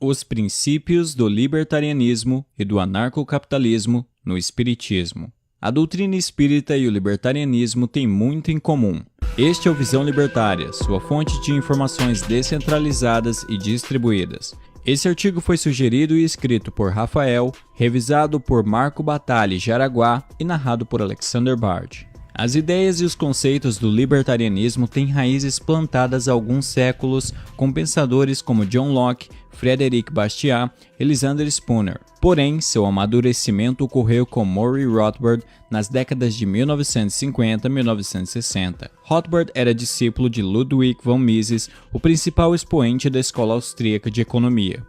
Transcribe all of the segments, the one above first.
Os princípios do libertarianismo e do anarcocapitalismo no espiritismo. A doutrina espírita e o libertarianismo têm muito em comum. Este é o Visão Libertária, sua fonte de informações descentralizadas e distribuídas. Esse artigo foi sugerido e escrito por Rafael, revisado por Marco Batalha Jaraguá e narrado por Alexander Bard. As ideias e os conceitos do libertarianismo têm raízes plantadas há alguns séculos com pensadores como John Locke, Frederic Bastiat e Lysander Spooner. Porém, seu amadurecimento ocorreu com Murray Rothbard nas décadas de 1950 e 1960. Rothbard era discípulo de Ludwig von Mises, o principal expoente da escola austríaca de economia.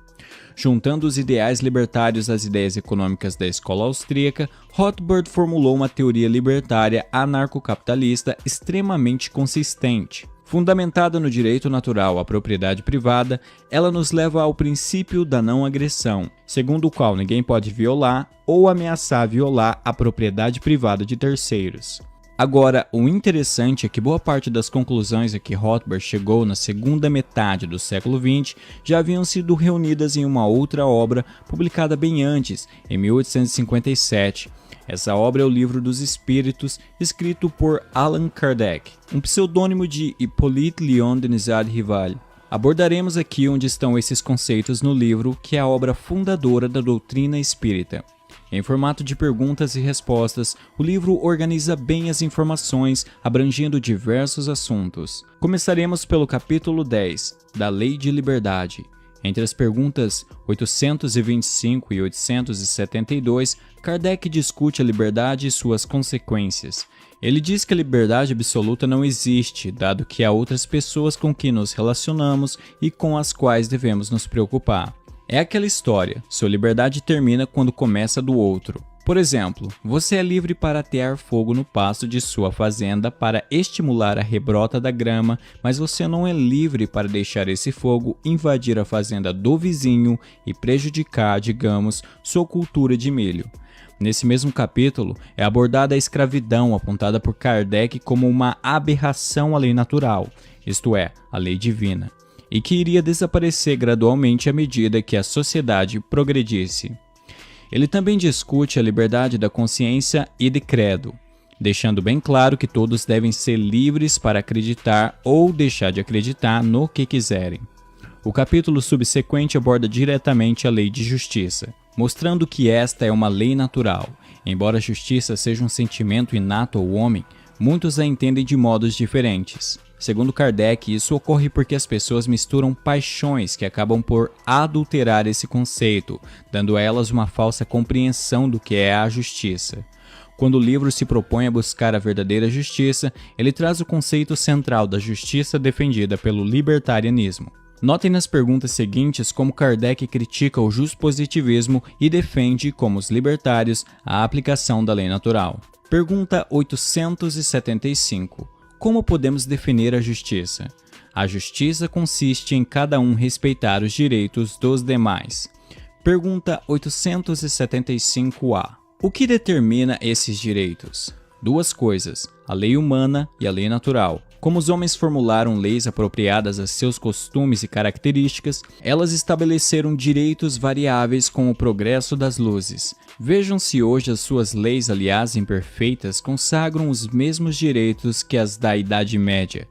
Juntando os ideais libertários às ideias econômicas da escola austríaca, Rothbard formulou uma teoria libertária anarcocapitalista extremamente consistente. Fundamentada no direito natural à propriedade privada, ela nos leva ao princípio da não agressão, segundo o qual ninguém pode violar ou ameaçar violar a propriedade privada de terceiros. Agora, o interessante é que boa parte das conclusões a que Rothbard chegou na segunda metade do século XX já haviam sido reunidas em uma outra obra publicada bem antes, em 1857. Essa obra é o Livro dos Espíritos, escrito por Allan Kardec, um pseudônimo de Hippolyte Léon Denisard Rival. Abordaremos aqui onde estão esses conceitos no livro, que é a obra fundadora da doutrina espírita. Em formato de perguntas e respostas, o livro organiza bem as informações, abrangendo diversos assuntos. Começaremos pelo capítulo 10, da Lei de Liberdade. Entre as perguntas 825 e 872, Kardec discute a liberdade e suas consequências. Ele diz que a liberdade absoluta não existe, dado que há outras pessoas com quem nos relacionamos e com as quais devemos nos preocupar. É aquela história, sua liberdade termina quando começa a do outro. Por exemplo, você é livre para atear fogo no pasto de sua fazenda para estimular a rebrota da grama, mas você não é livre para deixar esse fogo invadir a fazenda do vizinho e prejudicar, digamos, sua cultura de milho. Nesse mesmo capítulo, é abordada a escravidão, apontada por Kardec como uma aberração à lei natural, isto é, à lei divina, e que iria desaparecer gradualmente à medida que a sociedade progredisse. Ele também discute a liberdade da consciência e de credo, deixando bem claro que todos devem ser livres para acreditar ou deixar de acreditar no que quiserem. O capítulo subsequente aborda diretamente a lei de justiça, mostrando que esta é uma lei natural. Embora a justiça seja um sentimento inato ao homem, muitos a entendem de modos diferentes. Segundo Kardec, isso ocorre porque as pessoas misturam paixões que acabam por adulterar esse conceito, dando a elas uma falsa compreensão do que é a justiça. Quando o livro se propõe a buscar a verdadeira justiça, ele traz o conceito central da justiça defendida pelo libertarianismo. Notem nas perguntas seguintes como Kardec critica o justpositivismo e defende, como os libertários, a aplicação da lei natural. Pergunta 875. Como podemos definir a justiça? A justiça consiste em cada um respeitar os direitos dos demais. Pergunta 875-A. O que determina esses direitos? Duas coisas, a lei humana e a lei natural. Como os homens formularam leis apropriadas a seus costumes e características, elas estabeleceram direitos variáveis com o progresso das luzes. Vejam se hoje as suas leis, aliás imperfeitas, consagram os mesmos direitos que as da Idade Média.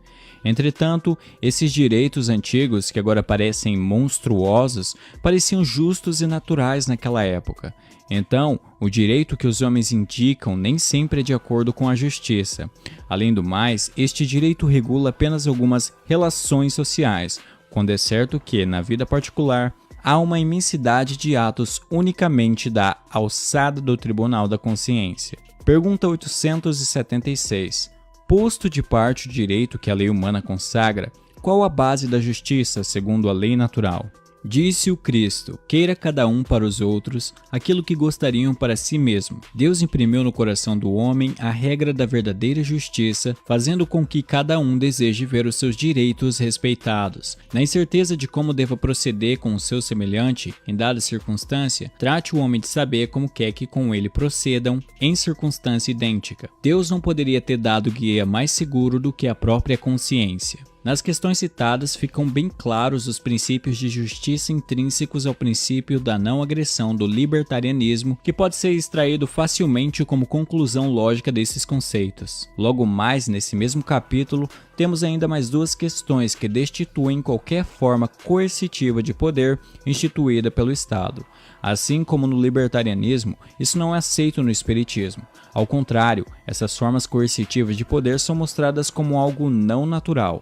Entretanto, esses direitos antigos, que agora parecem monstruosos, pareciam justos e naturais naquela época. Então, o direito que os homens indicam nem sempre é de acordo com a justiça. Além do mais, este direito regula apenas algumas relações sociais, quando é certo que, na vida particular, há uma imensidade de atos unicamente da alçada do Tribunal da Consciência. Pergunta 876. Posto de parte o direito que a lei humana consagra, qual a base da justiça segundo a lei natural? Disse o Cristo, queira cada um para os outros aquilo que gostariam para si mesmo. Deus imprimiu no coração do homem a regra da verdadeira justiça, fazendo com que cada um deseje ver os seus direitos respeitados. Na incerteza de como deva proceder com o seu semelhante, em dada circunstância, trate o homem de saber como quer que com ele procedam em circunstância idêntica. Deus não poderia ter dado guia mais seguro do que a própria consciência. Nas questões citadas ficam bem claros os princípios de justiça intrínsecos ao princípio da não agressão do libertarianismo, que pode ser extraído facilmente como conclusão lógica desses conceitos. Logo mais, nesse mesmo capítulo, temos ainda mais duas questões que destituem qualquer forma coercitiva de poder instituída pelo Estado. Assim como no libertarianismo, isso não é aceito no espiritismo. Ao contrário, essas formas coercitivas de poder são mostradas como algo não natural.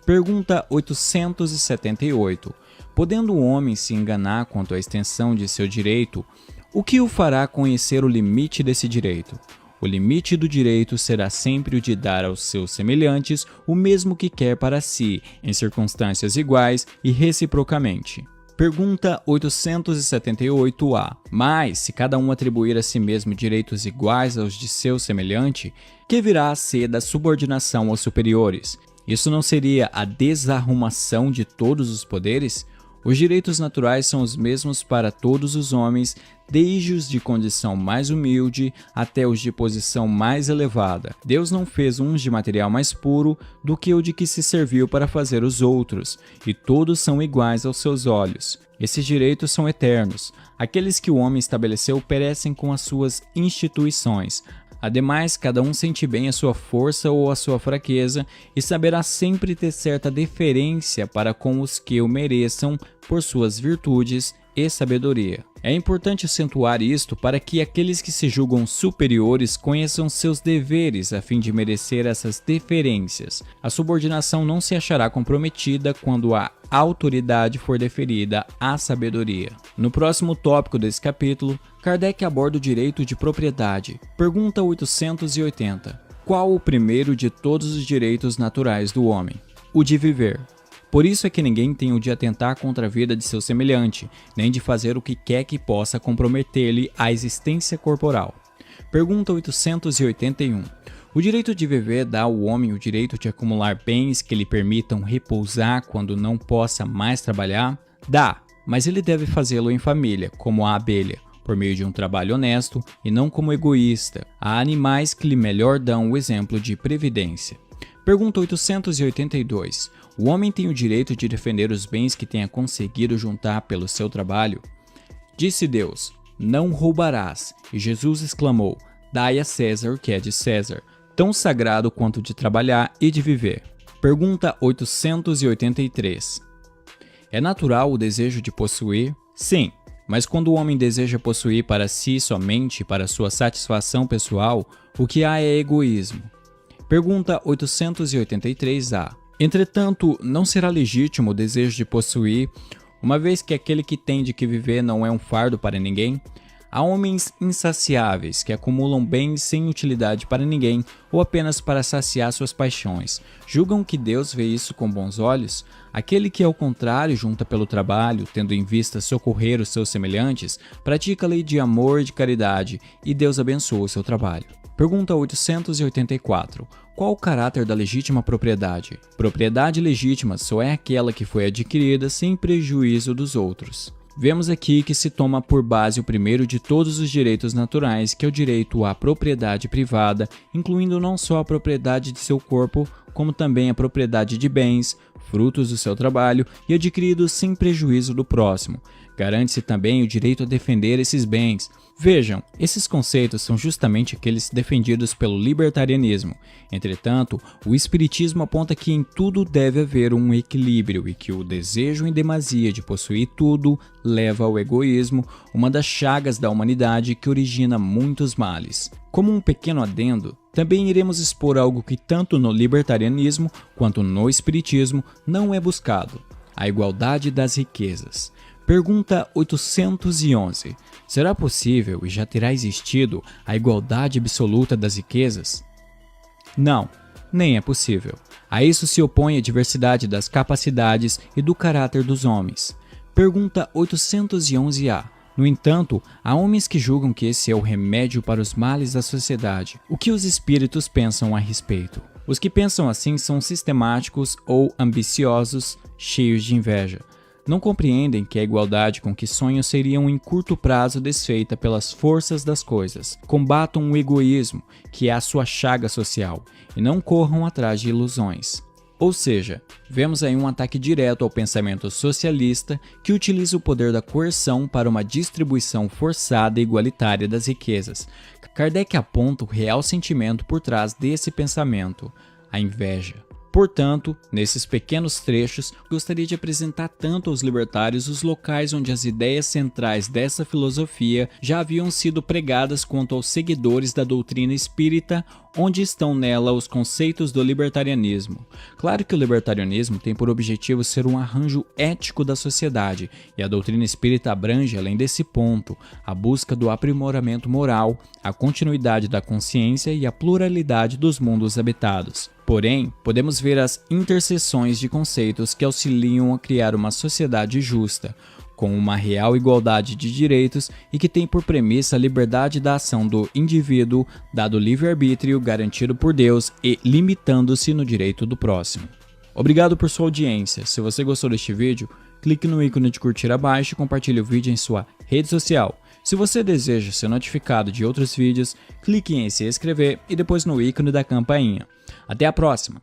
Pergunta 878. Podendo o homem se enganar quanto à extensão de seu direito, o que o fará conhecer o limite desse direito? O limite do direito será sempre o de dar aos seus semelhantes o mesmo que quer para si, em circunstâncias iguais e reciprocamente. Pergunta 878-A. Mas, se cada um atribuir a si mesmo direitos iguais aos de seu semelhante, que virá a ser da subordinação aos superiores? Isso não seria a desarrumação de todos os poderes? Os direitos naturais são os mesmos para todos os homens, desde os de condição mais humilde até os de posição mais elevada. Deus não fez uns de material mais puro do que o de que se serviu para fazer os outros, e todos são iguais aos seus olhos. Esses direitos são eternos. Aqueles que o homem estabeleceu perecem com as suas instituições. Ademais, cada um sente bem a sua força ou a sua fraqueza e saberá sempre ter certa deferência para com os que o mereçam por suas virtudes e sabedoria. É importante acentuar isto para que aqueles que se julgam superiores conheçam seus deveres a fim de merecer essas deferências. A subordinação não se achará comprometida quando a autoridade for deferida à sabedoria. No próximo tópico desse capítulo, Kardec aborda o direito de propriedade. Pergunta 880. Qual o primeiro de todos os direitos naturais do homem? O de viver. Por isso é que ninguém tem o de atentar contra a vida de seu semelhante, nem de fazer o que quer que possa comprometer-lhe a existência corporal. Pergunta 881. O direito de viver dá ao homem o direito de acumular bens que lhe permitam repousar quando não possa mais trabalhar? Dá, mas ele deve fazê-lo em família, como a abelha, por meio de um trabalho honesto e não como egoísta. Há animais que lhe melhor dão o exemplo de previdência. Pergunta 882. O homem tem o direito de defender os bens que tenha conseguido juntar pelo seu trabalho? Disse Deus: não roubarás. E Jesus exclamou: dai a César o que é de César, tão sagrado quanto de trabalhar e de viver. Pergunta 883. É natural o desejo de possuir? Sim, mas quando o homem deseja possuir para si somente para sua satisfação pessoal, o que há é egoísmo. Pergunta 883-A. Entretanto, não será legítimo o desejo de possuir, uma vez que aquele que tem de que viver não é um fardo para ninguém? Há homens insaciáveis que acumulam bens sem utilidade para ninguém ou apenas para saciar suas paixões. Julgam que Deus vê isso com bons olhos? Aquele que, ao contrário, junta pelo trabalho, tendo em vista socorrer os seus semelhantes, pratica a lei de amor e de caridade, e Deus abençoa o seu trabalho. Pergunta 884. Qual o caráter da legítima propriedade? Propriedade legítima só é aquela que foi adquirida sem prejuízo dos outros. Vemos aqui que se toma por base o primeiro de todos os direitos naturais, que é o direito à propriedade privada, incluindo não só a propriedade de seu corpo, como também a propriedade de bens, frutos do seu trabalho e adquiridos sem prejuízo do próximo. Garante-se também o direito a defender esses bens. Vejam, esses conceitos são justamente aqueles defendidos pelo libertarianismo. Entretanto, o espiritismo aponta que em tudo deve haver um equilíbrio e que o desejo em demasia de possuir tudo leva ao egoísmo, uma das chagas da humanidade que origina muitos males. Como um pequeno adendo, também iremos expor algo que tanto no libertarianismo quanto no espiritismo não é buscado: a igualdade das riquezas. Pergunta 811. Será possível e já terá existido a igualdade absoluta das riquezas? Não, nem é possível. A isso se opõe a diversidade das capacidades e do caráter dos homens. Pergunta 811-A. No entanto, há homens que julgam que esse é o remédio para os males da sociedade. O que os espíritos pensam a respeito? Os que pensam assim são sistemáticos ou ambiciosos, cheios de inveja. Não compreendem que a igualdade com que sonham seria em curto prazo desfeita pelas forças das coisas. Combatam o egoísmo, que é a sua chaga social, e não corram atrás de ilusões. Ou seja, vemos aí um ataque direto ao pensamento socialista que utiliza o poder da coerção para uma distribuição forçada e igualitária das riquezas. Kardec aponta o real sentimento por trás desse pensamento, a inveja. Portanto, nesses pequenos trechos, gostaria de apresentar tanto aos libertários os locais onde as ideias centrais dessa filosofia já haviam sido pregadas quanto aos seguidores da doutrina espírita, onde estão nela os conceitos do libertarianismo. Claro que o libertarianismo tem por objetivo ser um arranjo ético da sociedade, e a doutrina espírita abrange, além desse ponto, a busca do aprimoramento moral, a continuidade da consciência e a pluralidade dos mundos habitados. Porém, podemos ver as interseções de conceitos que auxiliam a criar uma sociedade justa, com uma real igualdade de direitos e que tem por premissa a liberdade da ação do indivíduo, dado livre-arbítrio garantido por Deus e limitando-se no direito do próximo. Obrigado por sua audiência. Se você gostou deste vídeo, clique no ícone de curtir abaixo e compartilhe o vídeo em sua rede social. Se você deseja ser notificado de outros vídeos, clique em se inscrever e depois no ícone da campainha. Até a próxima!